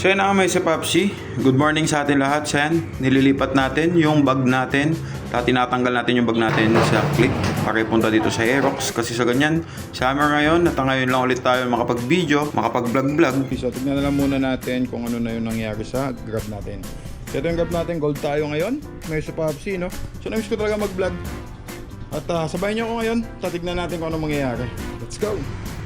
So yun na may si Popsi. Good morning sa atin lahat. Sen, nililipat natin yung bag natin. Tinatanggal natin yung bag natin sa click para ipunta dito sa Aerox. Kasi sa ganyan, summer ngayon at ngayon lang ulit tayo makapag-video, makapag-vlog-vlog. So tignan na lang muna natin kung ano na yung nangyari sa Grab natin. So ito yung Grab natin, gold tayo ngayon. May si Popsi, no? So namiss ko talaga mag-vlog. At sabayan nyo ako ngayon, tatignan natin kung ano mangyayari. Let's go!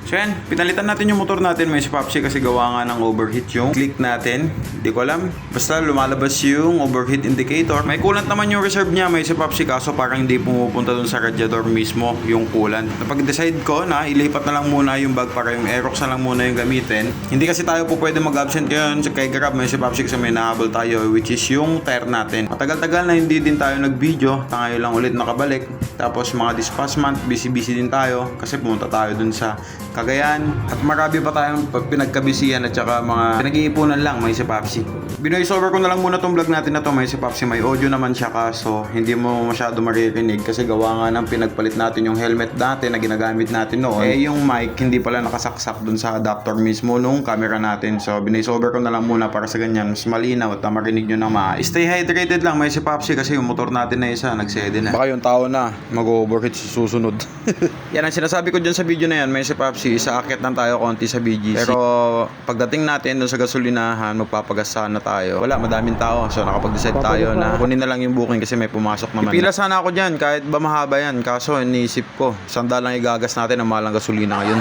So yan, pinalitan natin yung motor natin may si Popsi kasi gawa nga ng overheat yung click natin. Hindi ko alam. Basta lumalabas yung overheat indicator. May coolant naman yung reserve niya may si Popsi kaso parang hindi pumupunta dun sa radiator mismo yung coolant. Napag-decide ko na ilipat na lang muna yung bag para yung Aerox na lang muna yung gamitin. Hindi kasi tayo po pwede mag-absent ngayon kay Grab may si Popsi kasi may nahabol tayo which is yung tire natin. Matagal-tagal na hindi din tayo nag-video. Tayo lang ulit nakabalik. Tapos mga this past month, busy-busy din tayo kasi pumunta tayo dun sa Cagayan at marami pa tayong pinagkabisihan at saka mga pinag-iipunan lang may si Popsi. Binoise over ko na lang muna tong vlog natin na to may si Popsi. May audio naman siya kaso hindi mo masyado maririnig kasi gawa nga ng pinagpalit natin yung helmet natin na ginagamit natin noon. Yung mic hindi pala nakasaksak dun sa adapter mismo nung camera natin. So binoise over ko na lang muna para sa ganyan mas malinaw at marinig nyo na maayos. Stay hydrated lang may si Popsi kasi yung motor natin na isa nagsede na. Baka yung tao na mag-overheat sa susunod. Yan ang sinasabi ko dyan sa video na yan may si Popsi. Isa akit lang tayo konti sa BGC. Pero pagdating natin dun sa gasolinahan, magpapagas sana tayo. Wala, madaming tao. So nakapag-decide tayo na kunin na lang yung booking kasi may pumasok naman. Pipila sana ako dyan kahit ba mahaba yan. Kaso iniisip ko, sandal lang igagas natin ang malang gasolina ngayon.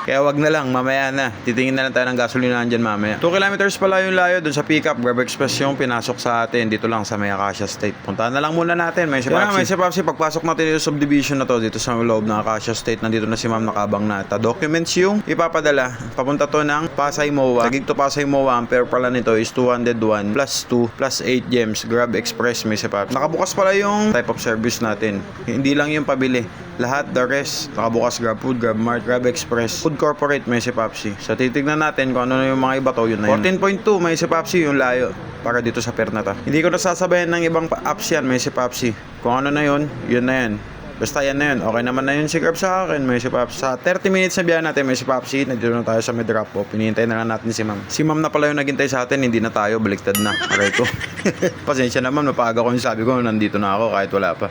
Kaya wag na lang, mamaya na. Titingin na lang tayo ng gasolinahan dyan mamaya. 2 kilometers pala yung layo dun sa pickup. Grab Express yung pinasok sa atin. Dito lang sa May Acacia State. Puntahan na lang muna natin. May si Popsi. May si Popsi, pagpasok natin yung subdivision na to dito sa loob ng Acacia State. Nandito na si ma'am nakabang na. Documents yung ipapadala. Papunta to ng Pasay MOA. Tagig to Pasay MOA. Ang fare pala nito is 201 plus 2 plus 8 gems. Grab Express may si Popsi. Nakabukas pala yung type of service natin. Hindi lang yung pabili. Lahat, the rest, nakabukas Grab Food, Grab Mart, Grab Express, Food Corporate may si Popsi. So titignan natin kung ano yung mga iba to. Yun na yun. 14.2 may si Popsi yung layo para dito sa fare na to. Hindi ko nasasabayan ng ibang apps yan may si Popsi. Kung ano na yun na yun. Basta yan na yun. Okay naman na yun si Grab sa akin. May si Popsi. Sa 30 minutes na biyahe natin, may si Popsi. Nandito na tayo sa may drop off. Pinihintay na lang natin si ma'am. Si ma'am na pala yung naghintay sa atin. Hindi na tayo. Baliktad na. Aray ko. Pasensya naman. Napaaga ko yung sabi ko. Nandito na ako kahit wala pa.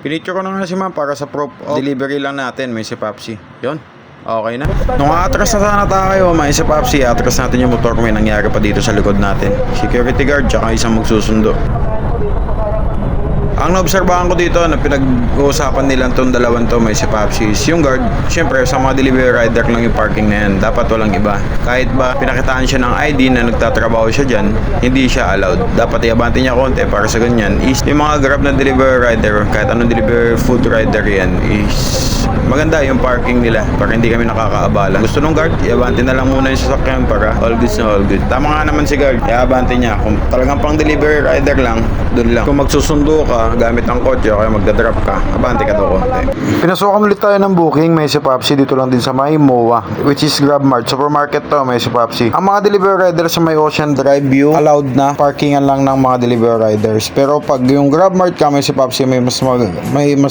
Pinicture ko na nga si ma'am para sa proof of delivery lang natin. May si Popsi. Yun. Okay na. Nung atras na sana tayo, may si Popsi. Atras natin yung motor kung may nangyari pa dito sa likod natin. Security guard tsaka isang magsusundo. Ang naobserbahan ko dito na pinag-uusapan nilang itong dalawang to may si Popsi is yung guard. Siyempre sa mga delivery rider lang yung parking na yan. Dapat walang iba. Kahit ba pinakitaan siya ng ID na nagtatrabaho siya dyan, hindi siya allowed. Dapat iabante niya konti para sa ganyan is yung mga Grab na delivery rider, kahit anong delivery food rider yan is maganda yung parking nila para hindi kami nakakaabala. Gusto nung guard, iabante na lang muna yung sasakyan para all goods na all good. Tama nga naman si guard, iabante niya. Kung talagang pang delivery rider lang, dun lang. Kung magsusundo ka gamit ng kotse o kaya magdadrop ka, abante ka daw konti. Pinasukan ulit tayo ng booking, may si Popsi dito lang din sa may MOA, which is Grab Mart. Supermarket to, may si Popsi. Ang mga delivery riders sa may Ocean Drive View, allowed na parkingan lang ng mga delivery riders. Pero pag yung Grab Mart ka, may si Popsi, may mas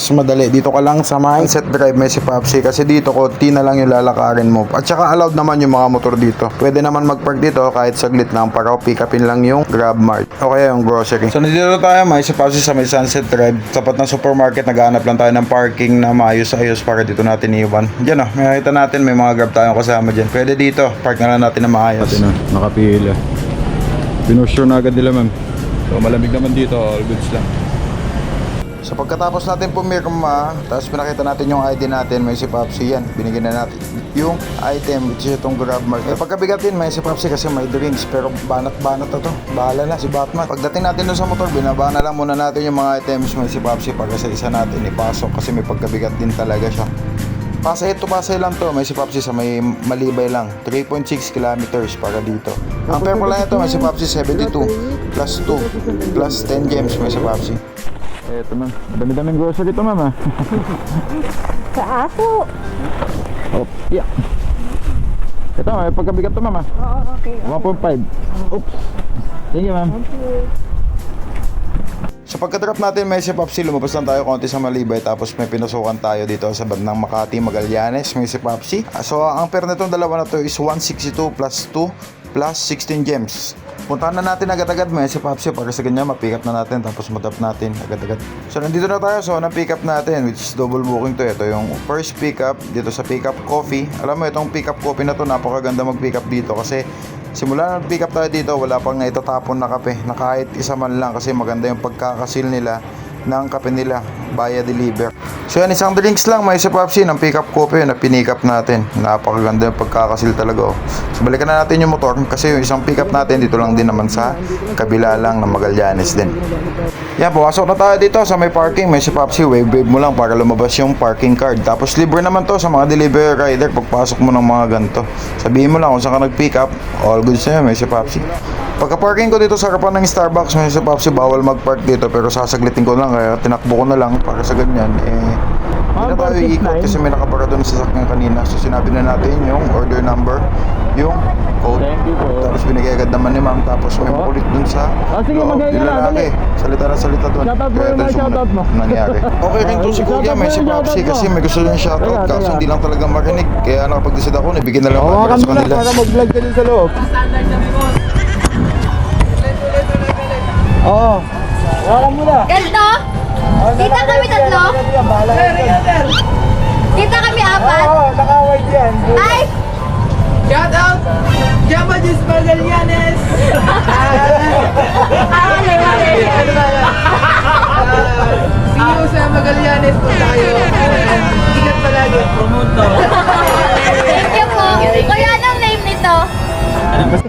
madali. Dito ka lang sa may Sunset Drive, may si Popsi. Kasi dito, konti na lang yung lalakarin mo. At saka allowed naman yung mga motor dito. Pwede naman mag-park dito kahit saglit lang para pick upin lang yung Grab Mart. O kaya yung grocery. So nandito tayo, may si Popsi sa may Sunset Drive. Tapat ng supermarket, naghahanap lang tayo ng parking na maayos-ayos para dito natin iwan. Diyan may nakita natin, may mga Grab tayong kasama dyan. Pwede dito, park na lang natin na maayos. Nakapila. Pinursure na agad nila ma'am. So malamig naman dito, all goods lang. So pagkatapos natin pumirma, tapos pinakita natin yung ID natin, may si Popsi yan. Binigyan na natin yung item, which is itong Grab Mart. Pagkabigatin, may si Popsi kasi may drinks, pero banat-banat na to. Bahala na si Batman. Pagdating natin dun sa motor, binaba na lang muna natin yung mga items, may si Popsi para sa isa natin ipasok kasi may pagkabigat din talaga siya. Pasay lang to, may si Popsi sa may Malibay lang. 3.6 kilometers para dito. Ang fare pala nito, may si Popsi 72 plus 2 plus 10 gems, may si Popsi. Eto ma'am, dami-daming grocery ito ma'am. Sa aso. Oh, yeah. Ito may pagkabigat to ma'am. Oo, okay. 1.5. Oops. Thank you ma'am. Sa pagka-drop natin, may si Popsi, lumabas lang tayo konti sa Malibay tapos may pinasukan tayo dito sa bandang Makati, Magallanes, may si Popsi. So ang fare nitong dalawa na to is 162 plus 2 plus 16 gems. Puntahan na natin agad-agad may si Popsi para sa ganyan ma-pick up na natin tapos madap natin agad-agad. So nandito na tayo sa unang pick up natin which is double booking to. Ito yung first pick up dito sa pick up coffee. Alam mo itong pick up coffee na to napakaganda mag-pick up dito kasi simula na pick up tayo dito wala pang naitatapon na kape na kahit isa man lang kasi maganda yung pagkakasil nila ng kape nila via deliver. So yan, isang drinks lang may si Popsi ng pick up coffee na pinick up natin. Napakaganda yung pagkakasil talaga. So balikan na natin yung motor kasi yung isang pick up natin dito lang din naman sa kabila lang ng Magallanes din. Yan, pumasok na tayo dito sa may parking. May si Popsi, wave mo lang para lumabas yung parking card. Tapos libre naman to sa mga delivery rider pagpasok mo ng mga ganito. Sabihin mo lang kung saan ka nag-pick up, all good sa'yo, may si Popsi. Pagka-parking ko dito sa harapan ng Starbucks, may si Popsi, bawal mag-park dito pero sasaglitin ko lang kaya tinakbo ko na lang para sa ganyan. Hindi na tayo iikot kasi may nakabara doon sa sasakyan kanina. So sinabi na natin yung order number, yung code. Tapos binigay agad naman ni ma'am. Tapos may makulit doon sa loob. Yung lalaki, salita na salita doon. Kaya doon sumunod nangyari. Okay rin to si Kuya, may si Popsi kasi may gusto yung shoutout. Kaso hindi lang talaga marinig. Kaya nakapag-decide ako, nabigyan na lang ako sa kanila. Para mag-vlog ka din sa loob. Oo. Wala muna. Ganto? Kita kami tatlo? Kita kami apat? Oo, naka-white yan. Ay! Shout out! Jamba Jus Magallanes! See you sa Magallanes po tayo. Ingat palagi. Promoto. Thank you po. Kuya, anong name nito?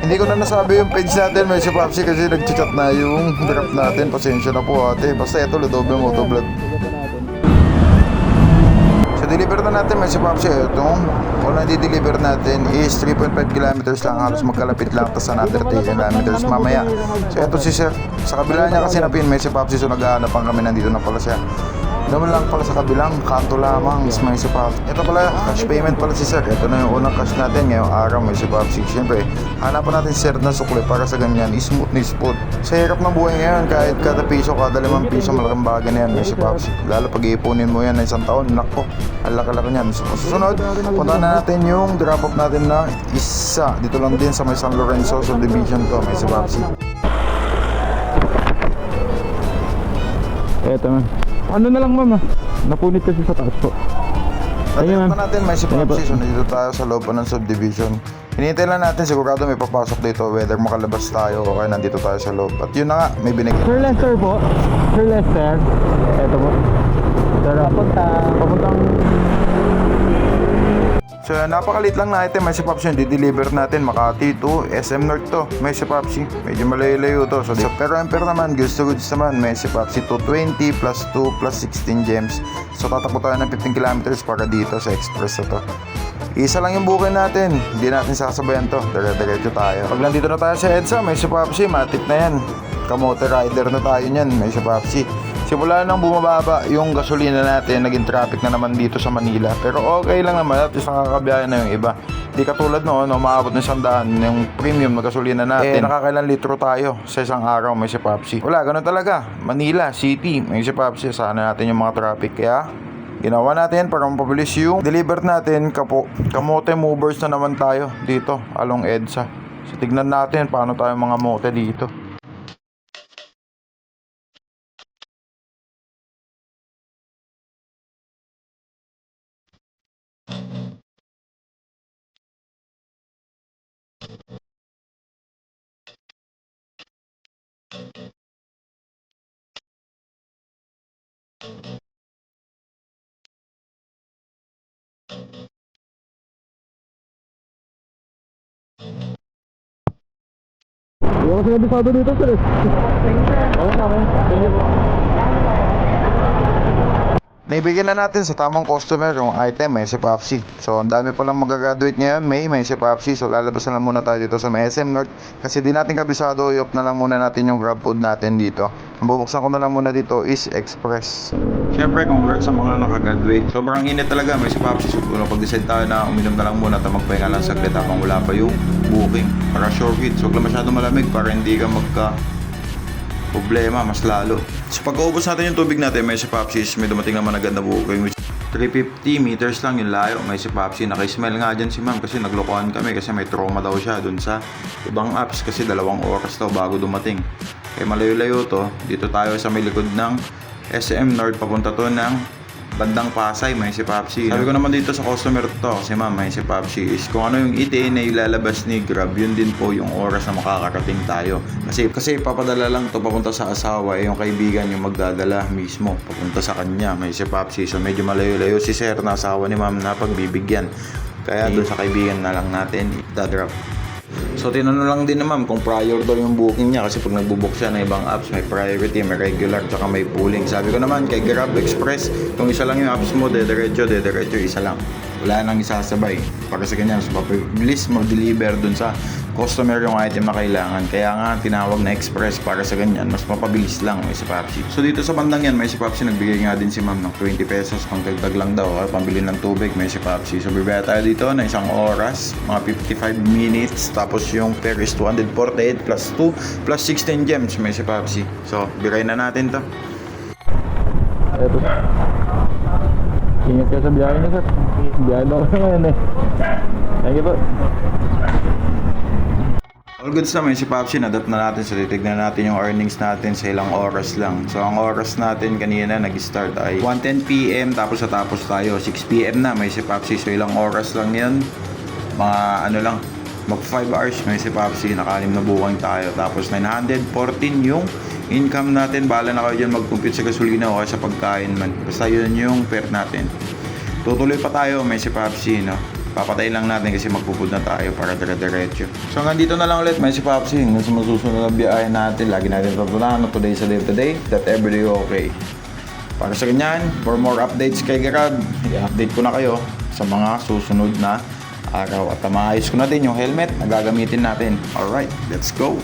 Hindi ko na nasabi yung page natin, may si Popsi kasi nag-chat na yung drop natin. Pasensya na po ate. Basta ito, Ludobe Motovlog. So deliver na natin, may si Popsi. Itong kung na-deliver natin is 3.5 kilometers lang. Halos magkalapit lang. Tapos another 3 kilometers mamaya. So ito si sir. Sa kabila niya kasi napin, may si Popsi. So naghahanap kami, nandito na pala siya. Naman lang pala sa kabilang kanto lamang is may si Popsi. Ito pala, cash payment pala si sir. Ito na yung unang cash natin ngayong araw, may si Popsi. Siyempre, hanapan natin si sir na sukli para sa ganyan, smooth na smooth. Sa hirap ng buhay ngayon, kahit kada piso, kada 5 piso, malaking bagay na yan, may si Popsi. Lalo pag iipunin mo yan na isang taon, nako, ang laki-laki niyan. So, susunod, punta na natin yung drop off natin na isa. Dito lang din sa may San Lorenzo subdivision to, may si Popsi. Eto man. Ano na lang ma'am? Napunit kasi sa taas po. Ayun pa natin, may si Popsi. So, dito tayo sa loob pa ng subdivision. Hinihintay lang natin, sigurado may papasok dito whether makalabas tayo o kaya nandito tayo sa loob. At yun na nga, may binigay. Sir Lester po. Sir Lester. Eto po. Sir, papuntang... So napakalit lang na item, may si Popsi yung di-deliver natin Makati to SM North to, may si Popsi. Medyo malayo-layo to. So pero naman, goods to goods naman, may si Popsi 220 plus 2 plus 16 gems. So tatakbo tayo ng 15 kilometers para dito sa express na to. Isa lang yung booking natin, hindi natin sasabayan to, dire-diretso tayo. Pag nandito na tayo sa EDSA, may si Popsi, matik na yan. Kamote rider na tayo niyan, may si Popsi. Simula nang bumababa yung gasolina natin, naging traffic na naman dito sa Manila. Pero okay lang naman at isang kakabiyahe na yung iba. Di katulad noon, umaabot ng 100 yung premium na gasolina natin. Nakakailan litro tayo sa isang araw, may si Popsi. Wala, ganun talaga. Manila, city, may si Popsi. Sana natin yung mga traffic. Kaya, ginawa natin para mapabilis yung deliver natin. Kamote movers na naman tayo dito, along EDSA. So, tignan natin paano tayo mga mote dito. Hindi ako sinabisado dito sir. Okay. Naibigyan na natin sa tamang customer yung item, may si Popsi. So, ang dami palang mag-graduate ngayon, may si Popsi. So, lalabas na lang muna tayo dito sa may SM North. Kasi di natin kabisado, i-off na lang muna natin yung grab food natin dito. Ang bubuksan ko na lang muna dito is Express. Siyempre, congrats sa mga nakagraduate. Sobrang init talaga, may si Popsi. So, pag-decide tayo na uminom na lang muna at magpahinga lang saglit habang wala pa yung booking. Para sure hit. So, huwag lang masyado malamig para hindi ka problema, mas lalo. So pag-uubos natin yung tubig natin, may si Popsi, may dumating naman agad na booking which 350 meters lang yung layo. May si Popsi. Naka-smile nga dyan si ma'am kasi naglokohan kami kasi may trauma daw siya dun sa ibang apps kasi 2 oras daw bago dumating. Kaya malayo-layo to. Dito tayo sa may likod ng SM North papunta to ng bandang Pasay. May si Popsi. Sabi ko naman dito sa customer to kasi ma'am may si Popsi is kung ano yung ETA na ilalabas ni Grab, yun din po yung oras na makakarating tayo. Kasi papadala lang to papunta sa asawa, yung kaibigan yung magdadala mismo papunta sa kanya. May si Popsi. So medyo malayo-layo si sir na asawa ni ma'am na pagbibigyan. Kaya doon sa kaibigan na lang natin i-drop. So tinanong lang din na ma'am kung prior daw yung booking niya kasi pag nagbubook siya ng ibang apps may priority, may regular, tsaka may pooling. Sabi ko naman kay Grab Express, kung isa lang yung apps mo, dediretso, isa lang. Wala nang isasabay. Para sa ganyan, so mabilis mag-deliver dun sa customer yung item na kailangan. Kaya nga tinawag na Express para sa ganyan, mas mapabilis lang may si Popsi. So dito sa bandang yan, may si Popsi nagbigay nga din si ma'am ng 20 pesos pang dagdag lang daw, pambili ng tubig, may si Popsi. So bibaya tayo dito na 1 oras, mga 55 minutes, tapos yung fare is 248 plus 2 plus 16 gems, may si Popsi. So bigay na natin to. Eto. Ingat kayo sa biyahe niyo, sir. Biyahe daw ako ngayon eh. Thank you po. All goods na, may si Popsi, na-adapt na natin. So titignan natin yung earnings natin sa ilang oras lang. So ang oras natin kanina nag-start ay 1:10 PM, tapos natapos tayo 6 PM na, may si Popsi. So ilang oras lang yan, mga ano lang, mag 5 hours may si Popsi, nakalim na buwang tayo. Tapos 914 yung income natin. Bahala na kayo dyan mag-compute sa gasolina o sa pagkain man. Basta yun yung fare natin. Tutuloy pa tayo, may si Popsi, no? Papatay lang natin kasi magpupud na tayo para dire-diretso. So hanggang dito na lang ulit, may si Popsi. Hanggang sa masusunod na biyahe natin, lagi natin tatutunan, today is a day today, that every day okay. Para sa ganyan, for more updates kay Grab, i-update ko na kayo sa mga susunod na araw. At maayos ko na din yung helmet na gagamitin natin. Alright, let's go!